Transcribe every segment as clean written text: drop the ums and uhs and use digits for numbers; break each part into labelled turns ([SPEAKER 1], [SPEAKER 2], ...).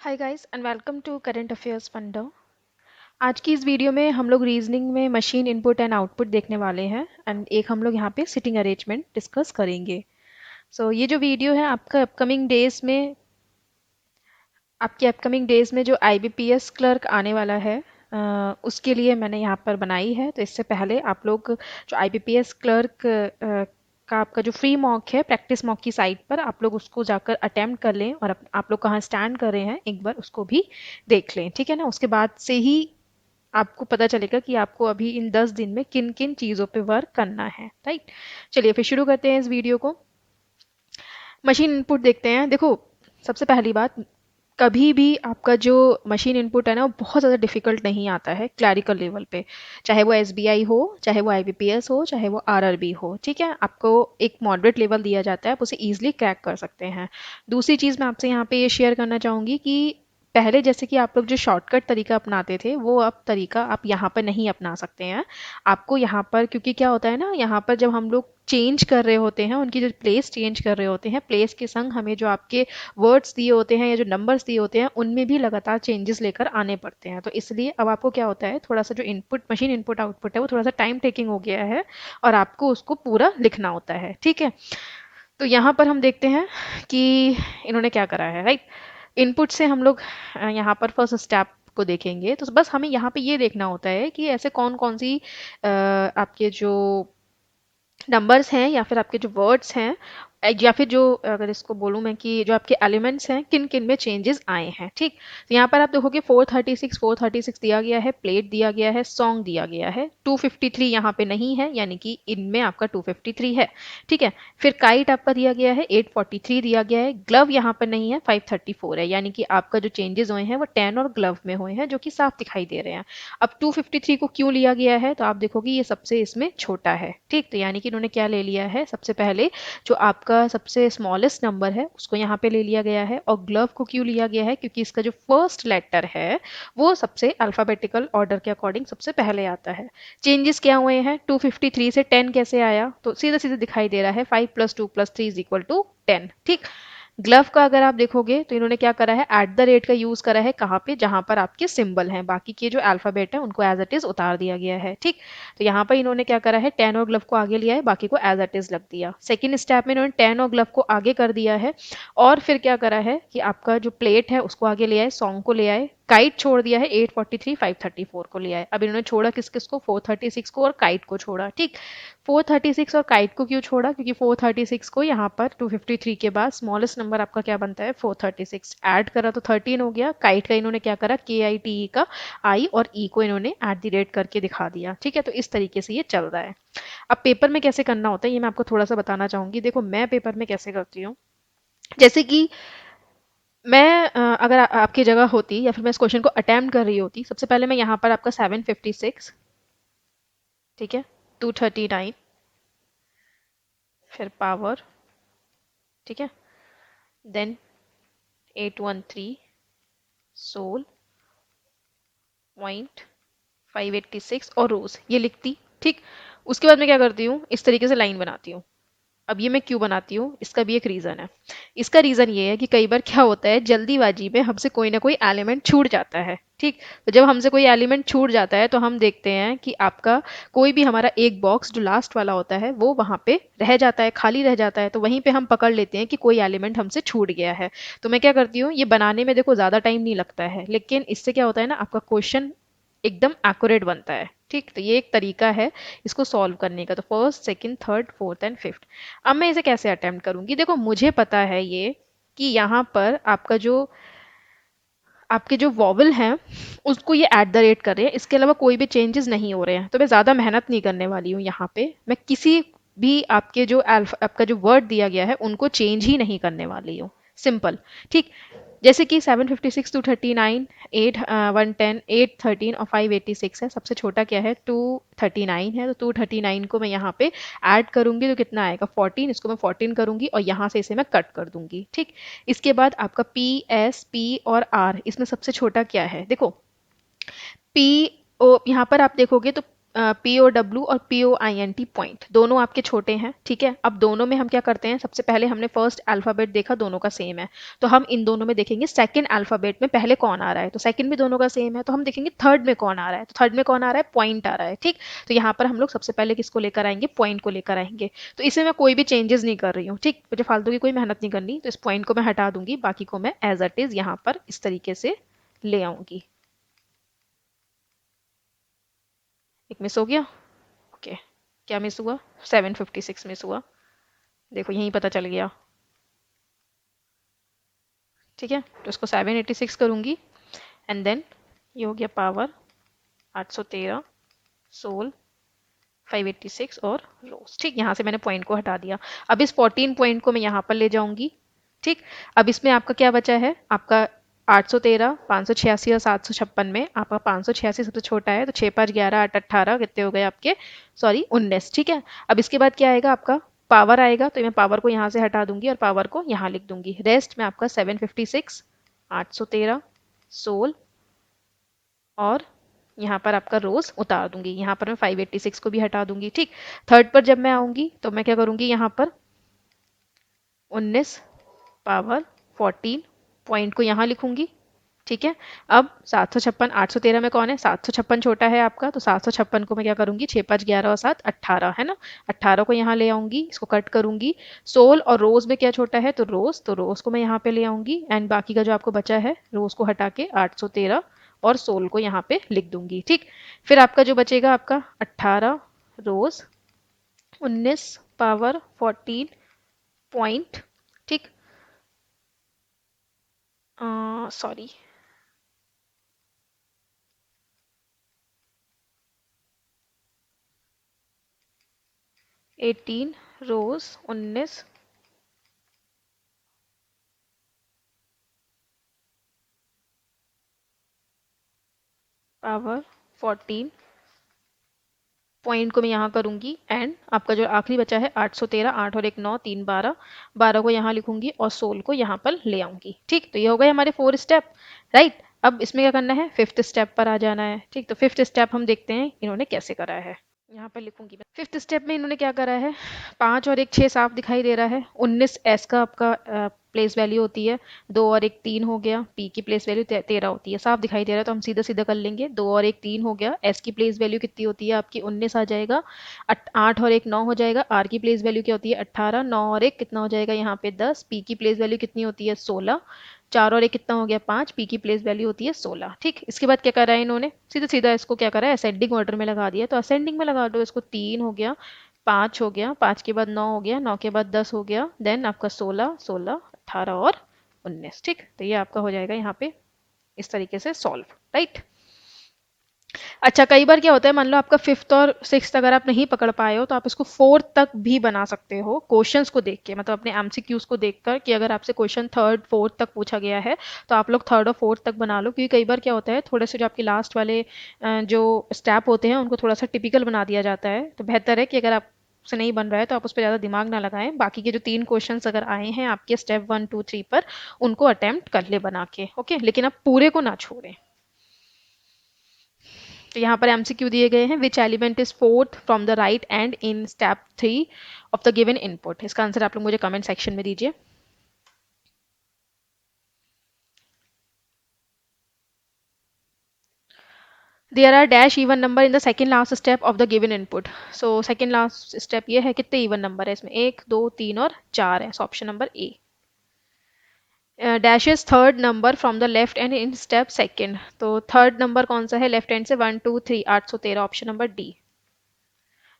[SPEAKER 1] Hi guys and welcome to current affairs Funda. आज की इस वीडियो में हम लोग रीजनिंग में मशीन इनपुट एंड आउटपुट देखने वाले हैं एंड एक हम लोग यहाँ पे सिटिंग अरेंजमेंट डिस्कस करेंगे। ये जो वीडियो है आपके अपकमिंग डेज में जो आईबीपीएस क्लर्क आने वाला है उसके लिए मैंने यहाँ पर बनाई है। तो इससे पहले आप लोग जो आईबीपीएस क्लर्क का आपका जो फ्री मॉक है प्रैक्टिस मॉक की साइट पर आप लोग उसको जाकर अटेम्प्ट कर लें और आप लोग कहाँ स्टैंड कर रहे हैं एक बार उसको भी देख लें, ठीक है ना। उसके बाद से ही आपको पता चलेगा कि आपको अभी इन 10 दिन में किन किन चीज़ों पे वर्क करना है, राइट। चलिए फिर शुरू करते हैं इस वीडियो को। मशीन इनपुट देखते हैं। देखो, सबसे पहली बात, कभी भी आपका जो मशीन इनपुट है ना वो बहुत ज़्यादा डिफिकल्ट नहीं आता है क्लैरिकल लेवल पे। चाहे वो एसबीआई हो, चाहे वो आईबीपीएस हो, चाहे वो आरआरबी हो, ठीक है। आपको एक मॉडरेट लेवल दिया जाता है, आप उसे ईजिली क्रैक कर सकते हैं। दूसरी चीज़ मैं आपसे यहाँ पे ये शेयर करना चाहूँगी कि पहले जैसे कि आप लोग जो शॉर्टकट तरीका अपनाते थे वो अब तरीका आप यहाँ पर नहीं अपना सकते हैं। आपको यहाँ पर, क्योंकि क्या होता है ना, यहाँ पर जब हम लोग चेंज कर रहे होते हैं, उनकी जो प्लेस चेंज कर रहे होते हैं, प्लेस के संग हमें जो आपके वर्ड्स दिए होते हैं या जो नंबर्स दिए होते हैं उनमें भी लगातार चेंजेस लेकर आने पड़ते हैं। तो इसलिए अब आपको क्या होता है, थोड़ा सा जो इनपुट मशीन इनपुट आउटपुट है वो थोड़ा सा टाइम टेकिंग हो गया है और आपको उसको पूरा लिखना होता है, ठीक है। तो यहाँ पर हम देखते हैं कि इन्होंने क्या करा है, राइट। इनपुट से हम लोग यहाँ पर फर्स्ट स्टेप को देखेंगे। तो बस हमें यहाँ पे ये देखना होता है कि ऐसे कौन कौन सी आपके जो नंबर्स हैं या फिर आपके जो वर्ड्स हैं या फिर जो, अगर इसको बोलूँ मैं, कि जो आपके एलिमेंट्स हैं किन किन में चेंजेस आए हैं, ठीक। तो यहाँ पर आप देखोगे 436 दिया गया है, प्लेट दिया गया है, सॉन्ग दिया गया है। 253 यहाँ पे नहीं है, यानी कि इनमें आपका 253 है, ठीक है। फिर काइट आपका दिया गया है, 843 दिया गया है। ग्लव यहाँ पर नहीं है, 534 है, यानी कि आपका जो चेंजेस हुए हैं वो 10 और ग्लव में हुए हैं, जो कि साफ दिखाई दे रहे हैं। अब 253 को क्यों लिया गया है, तो आप देखोगे ये सबसे इसमें छोटा है, ठीक। तो यानी कि इन्होंने क्या ले लिया है, सबसे पहले जो आपका सबसे स्मॉलेस्ट नंबर है उसको यहाँ पे ले लिया गया है। और ग्लव को क्यों लिया गया है, क्योंकि इसका जो फर्स्ट लेटर है वो सबसे अल्फाबेटिकल ऑर्डर के अकॉर्डिंग सबसे पहले आता है। चेंजेस क्या हुए हैं, 253 से 10 कैसे आया, तो सीधा सीधा दिखाई दे रहा है 5 + 2 + 3 = 10, ठीक। ग्लव का अगर आप देखोगे तो इन्होंने क्या करा है, @ का यूज करा है, कहाँ पे, जहां पर आपके सिंबल हैं, बाकी के जो अल्फाबेट है उनको एज इट इज उतार दिया गया है, ठीक। तो यहाँ पर इन्होंने क्या करा है, 10 और ग्लव को आगे लिया है, बाकी को एज इट इज लग दिया। सेकंड स्टेप में इन्होंने 10 और ग्लव को आगे कर दिया है और फिर क्या करा है कि आपका जो प्लेट है उसको आगे ले आए, सॉन्ग को ले आए, काइट छोड़ दिया है, 843 534 को ले आए। अब इन्होंने छोड़ा किस किस को, 436 को और काइट को छोड़ा, ठीक। 436 और काइट को क्यों छोड़ा, क्योंकि 436 को यहाँ पर 253 के बाद स्मॉलेस्ट नंबर आपका क्या बनता है, 436 ऐड करा तो 13 हो गया। काइट का इन्होंने क्या करा, KITE का आई और ई को इन्होंने @ करके दिखा दिया, ठीक है। तो इस तरीके से ये चल रहा है। अब पेपर में कैसे करना होता है ये मैं आपको थोड़ा सा बताना चाहूंगी। देखो मैं पेपर में कैसे करती हूँ, जैसे कि मैं अगर आपकी जगह होती या फिर मैं इस क्वेश्चन को अटेम्प्ट कर रही होती, सबसे पहले मैं यहाँ पर आपका 756, ठीक है, 239, फिर पावर, ठीक है, देन 813, सोल, पॉइंट, 586 और रोज, ये लिखती, ठीक। उसके बाद मैं क्या करती हूँ, इस तरीके से लाइन बनाती हूँ। अब ये मैं क्यों बनाती हूँ, इसका भी एक रीज़न है। इसका रीज़न ये है कि कई बार क्या होता है, जल्दीबाजी में हमसे कोई ना कोई एलिमेंट छूट जाता है, ठीक। तो जब हमसे कोई एलिमेंट छूट जाता है तो हम देखते हैं कि आपका कोई भी हमारा एक बॉक्स जो लास्ट वाला होता है वो वहाँ पे रह जाता है, खाली रह जाता है। तो वहीं पे हम पकड़ लेते हैं कि कोई एलिमेंट हमसे छूट गया है। तो मैं क्या करती हूँ, ये बनाने में देखो ज़्यादा टाइम नहीं लगता है, लेकिन इससे क्या होता है ना, आपका क्वेश्चन एकदम एक्यूरेट बनता है, ठीक। तो ये एक तरीका है इसको सॉल्व करने का। तो first, second, third, fourth and fifth. अब मैं इसे कैसे अटेम्प्ट करूंगी, देखो मुझे पता है ये कि यहाँ पर आपका जो आपके जो वॉवल हैं उसको ये @ कर रहे हैं, इसके अलावा कोई भी चेंजेस नहीं हो रहे हैं। तो मैं ज़्यादा मेहनत नहीं करने वाली हूँ, यहाँ पे मैं किसी भी आपके जो आपका जो वर्ड दिया गया है उनको चेंज ही नहीं करने वाली हूँ, सिंपल, ठीक। जैसे कि 756, 239, 110, 813 और 586 है। सबसे छोटा क्या है, 239 है। तो 239 को मैं यहाँ पे ऐड करूंगी तो कितना आएगा, 14। इसको मैं 14 करूंगी और यहाँ से इसे मैं कट कर दूंगी, ठीक। इसके बाद आपका PS, P और R, इसमें सबसे छोटा क्या है, देखो P, ओ यहाँ पर आप देखोगे तो POW और POINT पॉइंट दोनों आपके छोटे हैं, ठीक है। अब दोनों में हम क्या करते हैं, सबसे पहले हमने फर्स्ट अल्फाबेट देखा, दोनों का सेम है, तो हम इन दोनों में देखेंगे सेकंड अल्फाबेट में पहले कौन आ रहा है, तो सेकंड भी दोनों का सेम है, तो हम देखेंगे थर्ड में कौन आ रहा है, तो थर्ड में कौन आ रहा है, पॉइंट आ रहा है, ठीक। तो यहाँ पर हम लोग सबसे पहले किसको लेकर आएंगे, पॉइंट को लेकर आएंगे। तो इसे मैं कोई भी चेंजेस नहीं कर रही हूँ, ठीक, मुझे फालतू की कोई मेहनत नहीं करनी, तो इस पॉइंट को मैं हटा दूंगी, बाकी को मैं एज इट इज यहाँ पर इस तरीके से ले आऊंगी। एक मिस हो गया, ओके। क्या मिस हुआ, 756 मिस हुआ, देखो यहीं पता चल गया, ठीक है। तो इसको 786 करूंगी, एंड देन ये हो गया पावर 813 सोल 586 और रोज, ठीक। यहाँ से मैंने पॉइंट को हटा दिया। अब इस 14 पॉइंट को मैं यहाँ पर ले जाऊंगी, ठीक। अब इसमें आपका क्या बचा है, आपका 813, 586 और 756 में आपका 586 सबसे छोटा है, तो 6 5 11 8 18 कितने हो गए आपके, सॉरी 19, ठीक है। अब इसके बाद क्या आएगा, आपका पावर आएगा, तो मैं पावर को यहाँ से हटा दूंगी और पावर को यहाँ लिख दूंगी। रेस्ट में आपका 756, 813 सोल और यहाँ पर आपका रोज उतार दूंगी। यहाँ पर मैं 586 को भी हटा दूंगी, ठीक। थर्ड पर जब मैं आऊंगी तो मैं क्या करूंगी, यहाँ पर 19 पावर 14 पॉइंट को यहाँ लिखूंगी, ठीक है। अब 756, 813 में कौन है, 756 छोटा है आपका, तो 756 को मैं क्या करूंगी, 6 5 11 और 7 18 है ना, 18 को यहाँ ले आऊंगी, इसको कट करूंगी। सोल और रोज में क्या छोटा है, तो रोज को मैं यहाँ पे ले आऊंगी, एंड बाकी का जो आपको बचा है रोज को हटा के 813 और सोल को यहाँ पे लिख दूंगी, ठीक। फिर आपका जो बचेगा, आपका 18 रोज 19 पावर 14 पॉइंट, ठीक। सॉरी 18 रोज 19 पावर 14 पॉइंट को मैं यहाँ करूंगी, एंड आपका जो आखिरी बचा है 813, 8 और 1 9 3 12, 12 को यहाँ लिखूंगी और सोल को यहाँ पर ले आऊंगी, ठीक। तो ये हो गए हमारे 4 स्टेप, राइट। अब इसमें क्या करना है, फिफ्थ स्टेप पर आ जाना है, ठीक। तो फिफ्थ स्टेप हम देखते हैं इन्होंने कैसे करा है, यहाँ पर लिखूंगी मैं। फिफ्थ स्टेप में इन्होंने क्या करा है, 5 और 1 6 साफ दिखाई दे रहा है, 19 एस का आपका प्लेस वैल्यू होती है, 2 और 1 3 हो गया, पी की प्लेस वैल्यू 13 होती है, साफ दिखाई दे रहा है, तो हम सीधा सीधा कर लेंगे। 2 और 1 3 हो गया, एस की प्लेस वैल्यू कितनी होती है आपकी, 19 आ जाएगा। 8 और 1 9 हो जाएगा, आर की प्लेस वैल्यू क्या होती है, 18, 9 और 1 कितना हो जाएगा यहाँ पे 10, पी की प्लेस वैल्यू कितनी होती है 16, 4 और 1 कितना हो गया 5, पी की प्लेस वैल्यू होती है 16, ठीक। इसके बाद क्या करा है इन्होंने, सीधा सीधा इसको क्या करा है, असेंडिंग ऑर्डर में लगा दिया, तो असेंडिंग में लगा दो इसको, 3 हो गया, 5 हो गया, 5 के बाद 9 हो गया, 9 के बाद 10 हो गया, देन आपका 16 16 18 और 19, ठीक। तो ये आपका हो जाएगा यहाँ पे इस तरीके से सॉल्व, राइट। अच्छा, कई बार क्या होता है, मान लो आपका फिफ्थ और सिक्स्थ अगर आप नहीं पकड़ पाए हो, तो आप इसको फोर्थ तक भी बना सकते हो क्वेश्चंस को देख के, मतलब अपने एमसीक्यूज को देखकर, कि अगर आपसे क्वेश्चन थर्ड फोर्थ तक पूछा गया है तो आप लोग थर्ड और फोर्थ तक बना लो, क्योंकि कई बार क्या होता है, थोड़े से जो आपके लास्ट वाले जो स्टेप होते हैं उनको थोड़ा सा टिपिकल बना दिया जाता है, तो बेहतर है कि अगर आप से नहीं बन रहा है तो आप उस पर ज़्यादा दिमाग ना लगाएं, बाकी के जो 3 क्वेश्चंस अगर आए हैं आपके स्टेप 1 2 3 पर, उनको अटेम्प्ट कर ले बना के, ओके, लेकिन आप पूरे को ना छोड़ें। तो यहाँ पर एमसीक्यू दिए गए हैं, which element is fourth from the right end in step 3 of the given input. इसका आंसर आप लोग मुझे कमेंट सेक्शन में दीजिए। There are dash even number in the second last step of the given input. So second last step ये है, कितने even number है इसमें, 1 2 3 और 4 है, so option number A. Dash is third number from the left and in step second, तो third number कौन सा है लेफ्ट हैंड से, 1 2 3 813, option number D.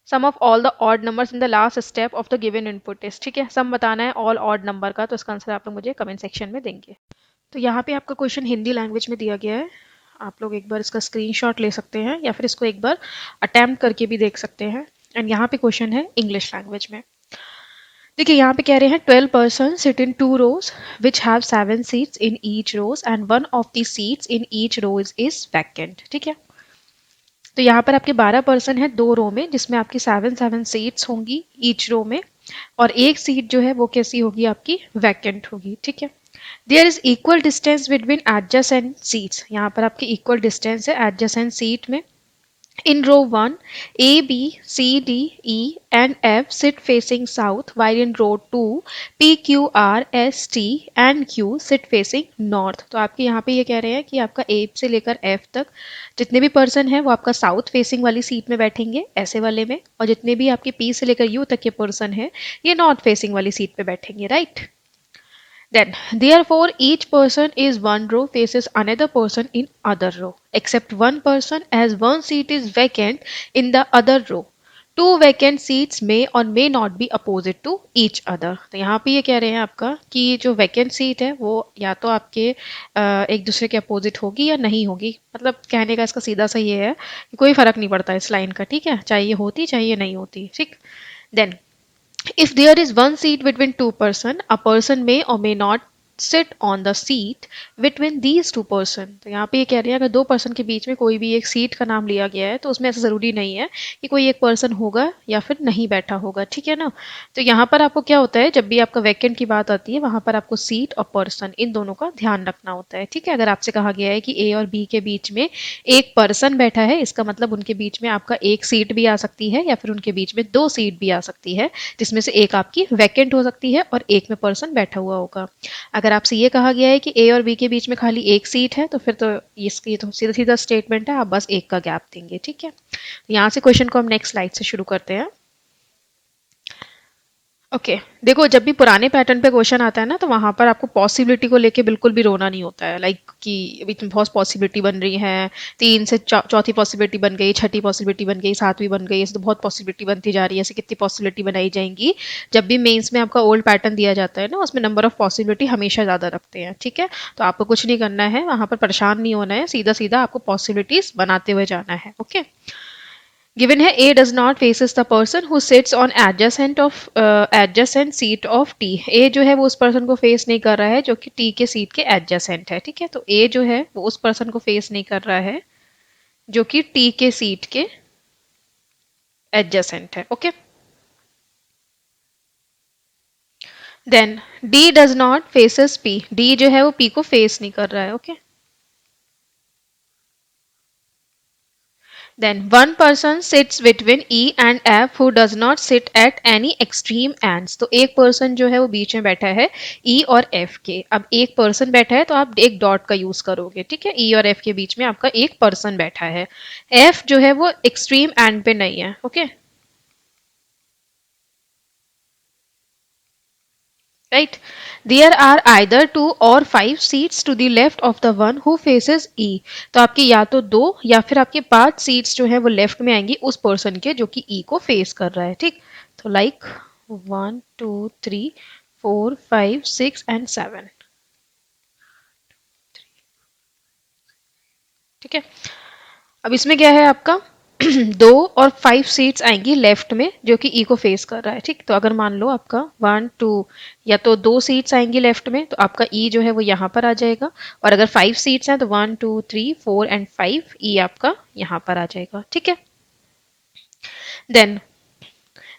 [SPEAKER 1] Sum of all the odd numbers in the last step of the given input is, ठीक है, सम बताना है all odd number का, तो इसका आंसर आप लोग मुझे कमेंट सेक्शन में देंगे। तो यहाँ पे आपका क्वेश्चन हिंदी लैंग्वेज में दिया गया है, आप लोग एक बार इसका स्क्रीनशॉट ले सकते हैं या फिर इसको एक बार अटेम्प्ट करके भी देख सकते हैं। एंड यहाँ पे क्वेश्चन है इंग्लिश लैंग्वेज में। देखिए यहाँ पे कह रहे हैं 12 person sit in 2 rows which have 7 seats in each rows and one of the seats in each rows is vacant, ठीक है। तो यहाँ पर आपके 12 पर्सन है 2 रो में, जिसमें आपकी 7 सीट्स होंगी ईच रो में, और एक सीट जो है वो कैसी होगी आपकी, वैकेंट होगी, ठीक है। There is equal distance between adjacent seats, यहाँ पर आपकी इक्वल डिस्टेंस है एडजेसेंट सीट में, In row 1, A, B, C, D, E, and F sit facing south, while in row 2, P, Q, R, S, T and Q sit facing north. तो आपके यहाँ पे ये कह रहे हैं कि आपका A से लेकर F तक जितने भी पर्सन हैं वो आपका साउथ फेसिंग वाली सीट में बैठेंगे ऐसे वाले में, और जितने भी आपके P से लेकर U तक के पर्सन हैं ये नॉर्थ फेसिंग वाली सीट पे बैठेंगे, right? Then, therefore, each person is one row faces another person in other row, except one person as one seat is vacant in the other row. Two vacant seats may or may not be opposite to each other. तो यहाँ पे ये कह रहे हैं आपका कि जो वैकेंट सीट है वो या तो आपके एक दूसरे के अपोजिट होगी या नहीं होगी। मतलब कहने का इसका सीधा सा ये है कि कोई फर्क नहीं पड़ता इस लाइन का, ठीक है, चाहे ये होती चाहे ये नहीं होती, ठीक। Then if there is one seat between two person, a person may or may not sit on the seat between these two person। तो यहाँ पे ये कह रहे हैं अगर दो पर्सन के बीच में कोई भी एक सीट का नाम लिया गया है तो उसमें ऐसा ज़रूरी नहीं है कि कोई एक पर्सन होगा या फिर नहीं बैठा होगा, ठीक है ना। तो यहाँ पर आपको क्या होता है, जब भी आपका वैकेंट की बात आती है वहाँ पर आपको सीट और पर्सन इन दोनों का ध्यान रखना होता है, ठीक है। अगर आपसे कहा गया है कि ए और बी के बीच में एक पर्सन बैठा है, इसका मतलब उनके बीच में आपका एक सीट भी आ सकती है या फिर उनके बीच में दो सीट भी आ सकती है, जिसमें से एक आपकी वैकेंट हो सकती है और एक में पर्सन बैठा हुआ होगा। अगर आपसे ये कहा गया है कि ए और बी के बीच में खाली एक सीट है तो फिर तो इसकी तो सीधा सीधा स्टेटमेंट है, आप बस एक का गैप देंगे, ठीक है। यहाँ से क्वेश्चन को हम नेक्स्ट स्लाइड से शुरू करते हैं। ओके देखो, जब भी पुराने पैटर्न पे क्वेश्चन आता है ना तो वहां पर आपको पॉसिबिलिटी को लेके बिल्कुल भी रोना नहीं होता है, लाइक कि अभी तुम बहुत पॉसिबिलिटी बन रही है, तीन से चौथी पॉसिबिलिटी बन गई, छठी पॉसिबिलिटी बन गई, सातवीं बन गई, ऐसे तो बहुत पॉसिबिलिटी बनती जा रही है, ऐसे कितनी पॉसिबिलिटी बनाई जाएंगी। जब भी मेंस में आपका ओल्ड पैटर्न दिया जाता है ना उसमें नंबर ऑफ पॉसिबिलिटी हमेशा ज़्यादा रखते हैं, ठीक है। तो आपको कुछ नहीं करना है, वहां पर परेशान नहीं होना है, सीधा सीधा आपको पॉसिबिलिटीज बनाते हुए जाना है, ओके। गिवन है A does not faces the person who sits on adjacent seat of T। A जो है वो उस पर्सन को फेस नहीं कर रहा है जो कि T के सीट के एडजेसेंट है, ठीक है। तो A जो है वो उस पर्सन को फेस नहीं कर रहा है जो कि T के सीट के एडजेसेंट है, okay. Then D does not faces P। D जो है वो P को फेस नहीं कर रहा है, okay. Then one person sits between E and F who does not sit at any extreme ends। तो एक पर्सन जो है वो बीच में बैठा है E और F के। अब एक पर्सन बैठा है तो आप एक डॉट का यूज करोगे, ठीक है। E और F के बीच में आपका एक पर्सन बैठा है, F जो है वो एक्सट्रीम एंड पे नहीं है, okay right। There are either 2 or 5 seats to the left of the one who faces E। तो आपकी या तो दो या फिर आपके 5 सीट्स जो है वो लेफ्ट में आएंगी उस पर्सन के जो कि E को फेस कर रहा है, ठीक। तो लाइक 1 2 3 4 5 6 एंड 7, ठीक है। अब इसमें क्या है आपका 2 और 5 सीट्स आएंगी लेफ्ट में जो कि ई को फेस कर रहा है, ठीक। तो अगर मान लो आपका 1 2 या तो 2 सीट्स आएंगी लेफ्ट में तो आपका ई जो है वो यहाँ पर आ जाएगा, और अगर 5 सीट्स हैं तो 1 2 3 4 एंड 5 ई आपका यहाँ पर आ जाएगा, ठीक है। Then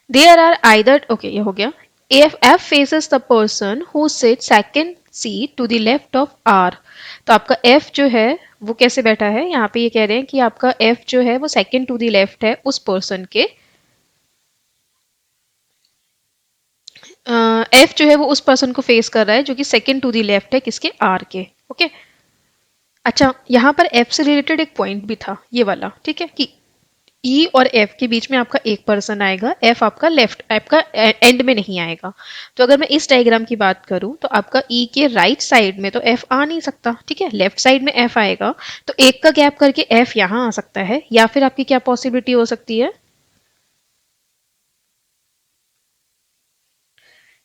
[SPEAKER 1] there are either, okay ये हो गया। F faces the person who sits second seat to the left of R। तो आपका F जो है वो कैसे बैठा है, यहाँ पे ये कह रहे हैं कि आपका F जो है वो सेकंड टू द लेफ्ट है उस पर्सन के। F जो है वो उस पर्सन को फेस कर रहा है जो कि सेकंड टू द लेफ्ट है किसके, R के, ओके। अच्छा यहाँ पर F से रिलेटेड एक पॉइंट भी था ये वाला, ठीक है, कि E और F के बीच में आपका एक पर्सन आएगा, F आपका लेफ्ट आपका एंड में नहीं आएगा। तो अगर मैं इस डायग्राम की बात करूं तो आपका E के राइट साइड में तो F आ नहीं सकता, ठीक है, लेफ्ट साइड में F आएगा। तो एक का गैप करके F यहाँ आ सकता है, या फिर आपकी क्या पॉसिबिलिटी हो सकती है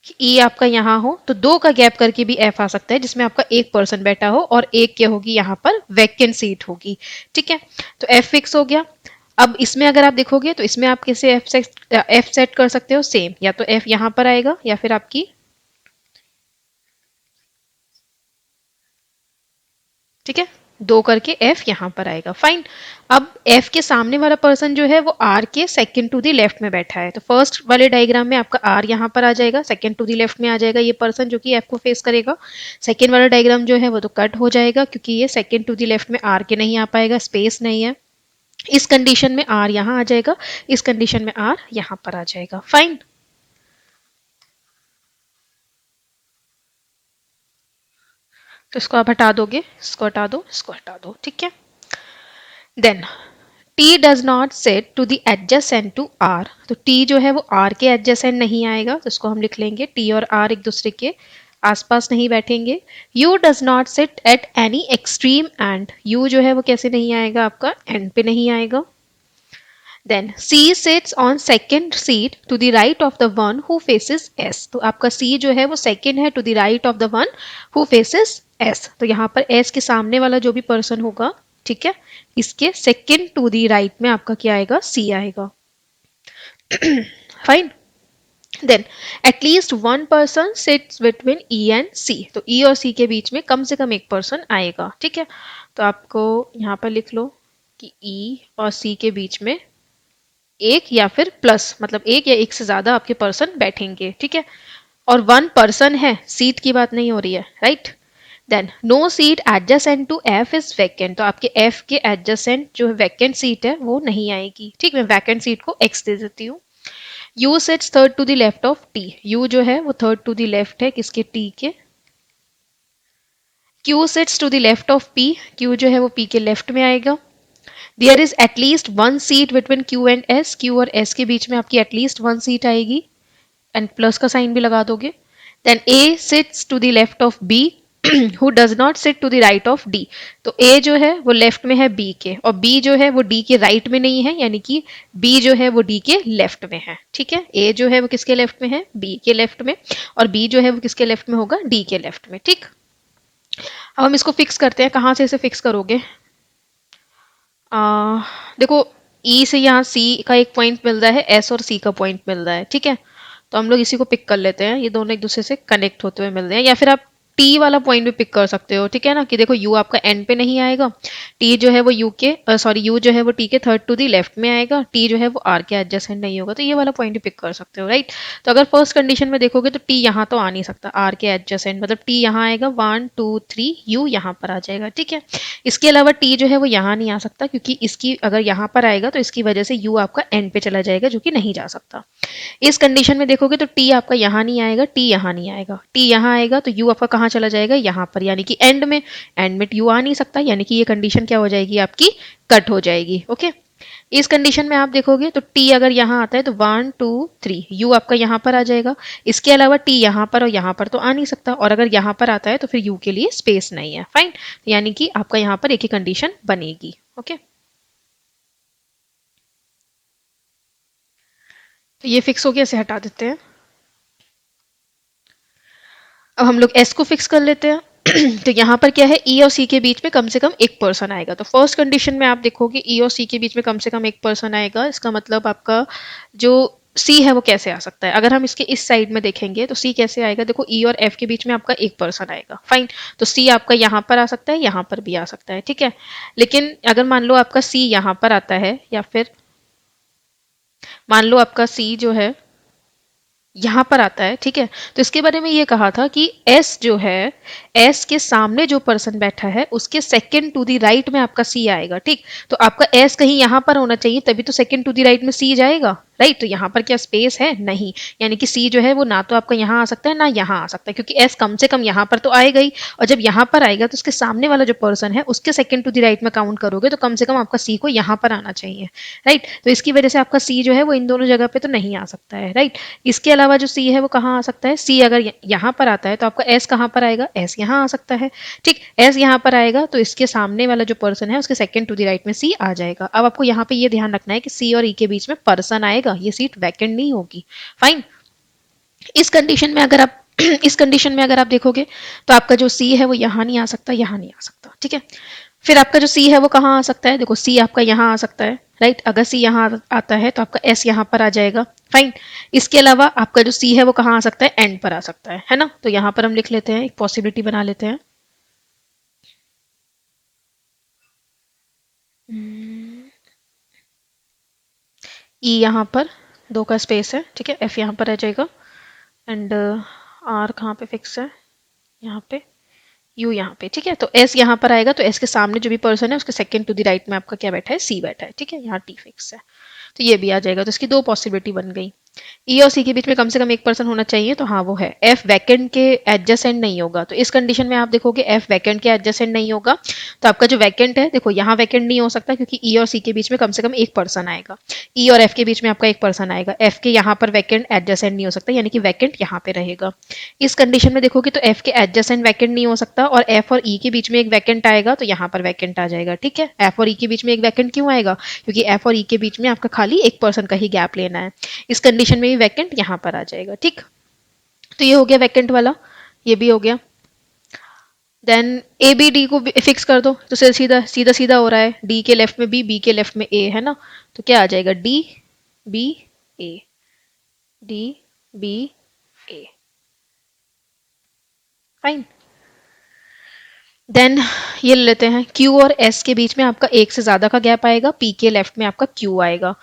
[SPEAKER 1] कि E आपका यहाँ हो तो दो का गैप करके भी F आ सकता है जिसमें आपका एक पर्सन बैठा हो और एक क्या होगी यहाँ पर वैकेंट सीट होगी, ठीक है। तो F फिक्स हो गया। अब इसमें अगर आप देखोगे तो इसमें आप कैसे एफ सेट कर सकते हो, सेम, या तो एफ यहां पर आएगा या फिर आपकी, ठीक है, दो करके एफ यहां पर आएगा, फाइन। अब एफ के सामने वाला पर्सन जो है वो आर के सेकंड टू द लेफ्ट में बैठा है। तो फर्स्ट वाले डायग्राम में आपका आर यहां पर आ जाएगा, सेकंड टू द लेफ्ट में आ जाएगा ये पर्सन जो कि एफ को फेस करेगा। सेकंड वाला डायग्राम जो है वो तो कट हो जाएगा क्योंकि ये सेकंड टू द लेफ्ट में आर के नहीं आ पाएगा, स्पेस नहीं है। इस कंडीशन में आर यहाँ आ जाएगा, इस कंडीशन में आर यहाँ पर आ जाएगा। फाइन। तो इसको आप हटा दोगे, इसको हटा दो, इसको हटा दो, ठीक है। Then T does not sit to the adjacent to R, तो T जो है वो R के adjacent नहीं आएगा, तो इसको हम लिख लेंगे T और R एक दूसरे के आसपास नहीं बैठेंगे। U does not sit at any extreme end, U जो है वो कैसे नहीं आएगा, आपका end पे नहीं आएगा। Then C sits on second seat to the right of the one who faces S, तो आपका C जो है वो second है to the right of the one who faces S, तो यहाँ पर S के सामने वाला जो भी पर्सन होगा, ठीक है, इसके सेकेंड टू दी राइट में आपका क्या आएगा, सी आएगा। Fine. Then at least one person sits between E and C, तो ई और सी के बीच में कम से कम एक पर्सन आएगा, ठीक है। तो आपको यहाँ पर लिख लो कि ई और सी के बीच में एक या फिर प्लस, मतलब एक या एक से ज्यादा आपके पर्सन बैठेंगे, ठीक है। और वन पर्सन है, सीट की बात नहीं हो रही है, right. Then no seat adjacent to F is vacant, तो आपके एफ के एडजेसेंट जो वैकेंट सीट है वो नहीं आएगी, ठीक। मैं वैकेंट सीट को एक्स दे देती हूँ। U sits third to the left of T, U जो है वो थर्ड टू द लेफ्ट है किसके, टी के। Q sits to the left of P, Q जो है वो पी के लेफ्ट में आएगा। There is at least one seat between Q and S, Q और एस के बीच में आपकी एटलीस्ट वन सीट आएगी, एंड प्लस का साइन भी लगा दोगे। Then A sits to the left of B who does not sit to the right of D, तो ए जो है वो लेफ्ट में है बी के, और बी जो है वो डी के राइट में नहीं है, यानी कि बी जो है वो डी के लेफ्ट में है, ठीक है। ए जो है वो किसके लेफ्ट में है, बी के लेफ्ट में, और बी जो है वो किसके लेफ्ट में होगा, डी के लेफ्ट में, ठीक। अब हम इसको फिक्स करते हैं, कहाँ से इसे फिक्स करोगे। देखो ई से यहाँ सी का एक पॉइंट मिल रहा है, एस और सी का पॉइंट मिल रहा है, ठीक है। तो हम लोग इसी को पिक कर लेते हैं, ये दोनों एक दूसरे से कनेक्ट होते हुए मिल रहे हैं, या फिर आप टी वाला पॉइंट भी पिक कर सकते हो, ठीक है ना, कि देखो यू आपका एंड पे नहीं आएगा, टी जो है वो यू के सॉरी यू जो है वो टी के थर्ड टू दी लेफ्ट में आएगा, टी जो है वो आर के एडजेसेंट नहीं होगा, तो ये वाला पॉइंट भी पिक कर सकते हो, राइट। तो अगर फर्स्ट कंडीशन में देखोगे तो टी यहाँ तो आ नहीं सकता, आर के एडजेसेंट, मतलब टी यहाँ आएगा 1 2 3, यू यहाँ पर आ जाएगा, ठीक है। इसके अलावा टी जो है वो यहाँ नहीं आ सकता, क्योंकि इसकी अगर यहाँ पर आएगा तो इसकी वजह से यू आपका एंड पे चला जाएगा, जो कि नहीं जा सकता। इस कंडीशन में देखोगे तो टी आपका यहाँ नहीं आएगा, टी यहाँ नहीं आएगा, टी यहाँ आएगा तो यू आपका कहाँ चला जाएगा, यहाँ पर, यानी कि एंड में। एंड में यू आ नहीं सकता, यानी कि ये कंडीशन क्या हो जाएगी आपकी, कट हो जाएगी, ओके। इस कंडीशन में आप देखोगे तो टी अगर यहाँ आता है तो 1 2 3, यू आपका यहाँ पर आ जाएगा। इसके अलावा टी यहाँ पर और यहाँ पर तो आ नहीं सकता, और अगर यहाँ पर आता है तो फिर यू के लिए स्पेस नहीं है, फाइन। यानी कि आपका यहाँ पर एक ही कंडीशन बनेगी, ओके। तो ये फिक्स हो गया, इसे हटा देते हैं। अब हम लोग एस को फिक्स कर लेते हैं। तो यहाँ पर क्या है, ई और सी के बीच में कम से कम एक पर्सन आएगा, तो फर्स्ट कंडीशन में आप देखोगे ई और सी के बीच में कम से कम एक पर्सन आएगा, इसका मतलब आपका जो सी है वो कैसे आ सकता है। अगर हम इसके इस साइड में देखेंगे तो सी कैसे आएगा, देखो ई और एफ के बीच में आपका एक पर्सन आएगा, फाइन। तो सी आपका यहाँ पर आ सकता है, यहाँ पर भी आ सकता है, ठीक है। लेकिन अगर मान लो आपका सी यहाँ पर आता है, या फिर मान लो आपका सी जो है यहाँ पर आता है, ठीक है। तो इसके बारे में ये कहा था कि एस जो है, एस के सामने जो पर्सन बैठा है उसके सेकंड टू दी राइट में आपका सी आएगा, ठीक। तो आपका एस कहीं यहाँ पर होना चाहिए, तभी तो सेकंड टू दी राइट में सी जाएगा, राइट। तो यहाँ पर क्या स्पेस है, नहीं। यानी कि सी जो है वो ना तो आपका यहाँ आ सकता है ना यहाँ आ सकता है, क्योंकि एस कम से कम यहाँ पर तो आएगा ही, और जब यहाँ पर आएगा तो उसके सामने वाला जो पर्सन है उसके सेकंड टू दी राइट में काउंट करोगे तो कम से कम आपका सी को यहाँ पर आना चाहिए, राइट। तो इसकी वजह से आपका सी जो है वो इन दोनों जगह पे तो नहीं आ सकता है, राइट। इसके अलावा जो सी है वो कहाँ आ सकता है, सी अगर यहाँ पर आता है तो आपका एस कहाँ पर आएगा, एस यहाँ आ सकता है, ठीक। एस यहाँ पर आएगा तो इसके सामने वाला जो पर्सन है उसके सेकंड टू द राइट में सी आ जाएगा। अब आपको यहाँ पे ये ध्यान रखना है कि सी और ई के बीच में पर्सन आएगा, ये सीट वैकेंट नहीं होगी, फाइन। इस कंडीशन में अगर आप इस कंडीशन में अगर आप देखोगे तो आपका जो सी है वो यहाँ नहीं आ सकता, यहाँ नहीं आ सकता, ठीक है। फिर आपका जो सी है वो कहाँ आ सकता है, देखो सी आपका यहाँ आ सकता है, राइट। अगर सी यहाँ आता है तो आपका एस यहाँ पर आ जाएगा, फाइन। इसके अलावा आपका जो सी है वो कहाँ आ सकता है, एंड पर आ सकता है ना। तो यहाँ पर हम लिख लेते हैं, एक पॉसिबिलिटी बना लेते हैं। ई यहाँ पर दो का स्पेस है, ठीक है, एफ यहाँ पर आ जाएगा, एंड आर कहाँ पे फिक्स है, यहाँ पे। यू यहाँ पे, ठीक है। तो एस यहाँ पर आएगा, तो एस के सामने जो भी पर्सन है उसके सेकंड टू द राइट में आपका क्या बैठा है, सी बैठा है, ठीक है। यहाँ टी फिक्स है, तो ये भी आ जाएगा। तो इसकी दो पॉसिबिलिटी बन गई। ई और सी के बीच में कम से कम एक पर्सन होना चाहिए, तो हाँ वो है। एफ वैकेंट के एडजेसेंट नहीं होगा, तो इस कंडीशन में आप देखोगे एफ वैकेंट के एडजेसेंट नहीं होगा, तो आपका जो वैकेंट है, देखो यहाँ वैकेंट नहीं हो सकता क्योंकि ई और सी के बीच में कम से कम एक पर्सन आएगा। ई और एफ के बीच में आपका एक पर्सन आएगा, एफ के यहाँ पर वैकेंट एडजेसेंट नहीं हो सकता, यानी कि वैकेंट यहाँ पे रहेगा। इस कंडीशन में देखोगे तो एफ के एडजेसेंट वैकेंट नहीं हो सकता, और एफ और ई के बीच में एक वैकेंट आएगा, तो यहाँ पर वैकेंट आ जाएगा, ठीक है। एफ और ई के बीच में एक वैकेंट क्यों आएगा, क्योंकि एफ और ई के बीच में आपका खाली एक पर्सन का ही गैप लेना है। इस कंडीशन में भी वैकेंट यहाँ पर आ जाएगा, ठीक। तो ये हो गया वैकेंट वाला, ये भी हो गया। देन ए बी डी को फिक्स कर दो, तो सीधा सीधा सीधा हो रहा है, डी के लेफ्ट में बी के लेफ्ट में ए है ना, तो क्या आ जाएगा, डी बी ए, डी बी ए, फाइन। देन ये ले लेते हैं, क्यू और एस के बीच में आपका एक से ज्यादा का गैप आएगा, पी के लेफ्ट में आपका क्यू आएगा,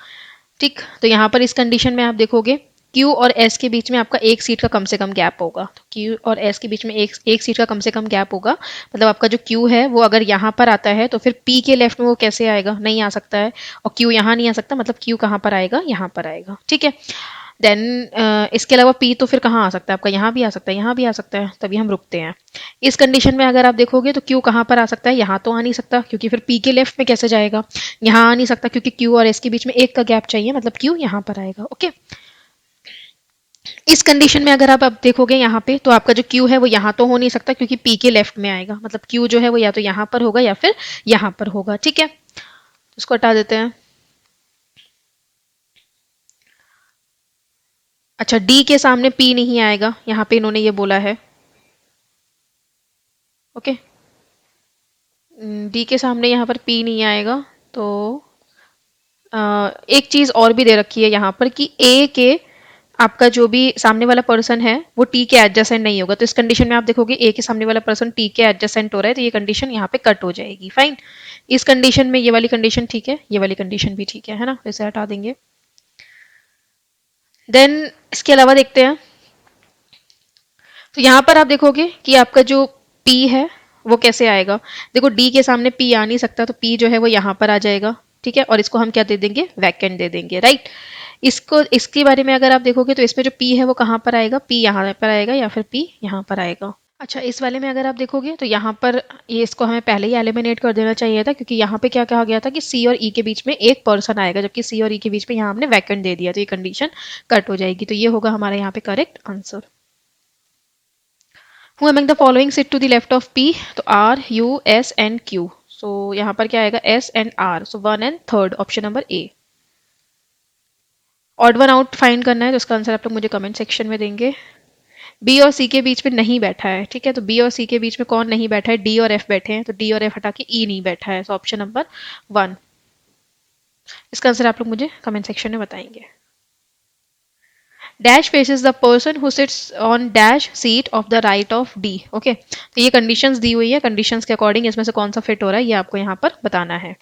[SPEAKER 1] ठीक। तो यहाँ पर इस कंडीशन में आप देखोगे Q और S के बीच में आपका एक सीट का कम से कम गैप होगा, तो Q और S के बीच में एक सीट का कम से कम गैप होगा, मतलब आपका जो Q है वो अगर यहाँ पर आता है तो फिर P के लेफ्ट में वो कैसे आएगा, नहीं आ सकता है, और Q यहाँ नहीं आ सकता, मतलब Q कहाँ पर आएगा, यहाँ पर आएगा, ठीक है। देन इसके अलावा P तो फिर कहाँ आ सकता है आपका, यहाँ भी आ सकता है, यहाँ भी आ सकता है, तभी हम रुकते हैं। इस कंडीशन में अगर आप देखोगे तो Q कहाँ पर आ सकता है, यहाँ तो आ नहीं सकता क्योंकि फिर P के लेफ्ट में कैसे जाएगा, यहाँ आ नहीं सकता क्योंकि Q और S के बीच में एक का गैप चाहिए, मतलब Q यहाँ पर आएगा, ओके। इस कंडीशन में अगर आप अब देखोगे यहाँ पे, तो आपका जो Q है वो यहाँ तो हो नहीं सकता क्योंकि P के लेफ्ट में आएगा, मतलब Q जो है वो या तो यहाँ पर होगा या फिर यहाँ पर होगा, ठीक है। इसको हटा देते हैं। अच्छा, D के सामने P नहीं आएगा, यहाँ पे इन्होंने ये बोला है, ओके। D के सामने यहाँ पर P नहीं आएगा, तो एक चीज और भी दे रखी है यहाँ पर कि A के आपका जो भी सामने वाला पर्सन है वो T के एडजेसेंट नहीं होगा, तो इस कंडीशन में आप देखोगे A के सामने वाला पर्सन T के एडजेसेंट हो रहा है, तो ये कंडीशन यहाँ पे कट हो जाएगी, फाइन। इस कंडीशन में ये वाली कंडीशन ठीक है, ये वाली कंडीशन भी ठीक है ना, तो इसे हटा देंगे। देन इसके अलावा देखते हैं, तो यहाँ पर आप देखोगे कि आपका जो P है वो कैसे आएगा, देखो D के सामने P आ नहीं सकता, तो P जो है वो यहाँ पर आ जाएगा, ठीक है, और इसको हम क्या दे देंगे, वैकेंट दे देंगे, राइट। इसको इसके बारे में अगर आप देखोगे तो इसमें जो P है वो कहाँ पर आएगा, P यहाँ पर आएगा या फिर P यहाँ पर आएगा। अच्छा, इस वाले में अगर आप देखोगे तो यहाँ पर ये इसको हमें पहले ही एलिमिनेट कर देना चाहिए था, क्योंकि यहाँ पे क्या कहा गया था कि C और E के बीच में एक पर्सन आएगा, जबकि C और E के बीच में यहाँ हमने वैकेंट दे दिया, तो ये कंडीशन कट हो जाएगी, तो ये होगा हमारा यहाँ पे correct answer. Who among the following sit to the left of P? तो R, U, S and Q. So यहाँ पर क्या आएगा, S and R. So 1 and 3rd option number A. Odd one out find करना है, तो इसका answer आप लोग मुझे कमेंट सेक्शन में देंगे। बी और सी के बीच में नहीं बैठा है, ठीक है, तो बी और सी के बीच में कौन नहीं बैठा है, डी और एफ बैठे हैं, तो डी और एफ हटा के ई नहीं बैठा है, तो ऑप्शन नंबर 1। इसका आंसर आप लोग मुझे कमेंट सेक्शन में बताएंगे। Dash faces the person who sits on dash seat of the right of D, okay. तो ये कंडीशंस दी हुई है, कंडीशंस के अकॉर्डिंग इसमें से कौन सा फिट हो रहा है ये आपको यहाँ पर बताना है।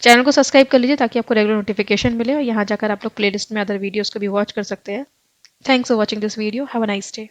[SPEAKER 1] चैनल को सब्सक्राइब कर लीजिए ताकि आपको रेगुलर नोटिफिकेशन मिले, और यहाँ जाकर आप लोग प्लेलिस्ट में अदर वीडियोस को भी वॉच कर सकते हैं। Thanks for watching this video, have a nice day.